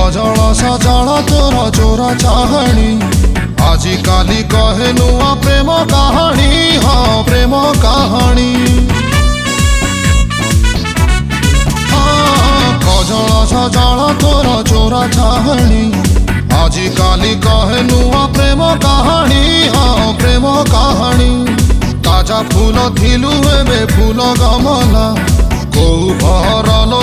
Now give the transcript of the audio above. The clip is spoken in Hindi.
सजल सजल तोर चोरा चाहणी आजी काली कहे नुआ प्रेम कहानी हाँ प्रेम कहानी सजल सजल तोर चोरा चाहणी आजी काली कहे नुआ प्रेम कहानी हाँ प्रेम कहानी ताजा फूल थिलु एबे फूल गमला को भरल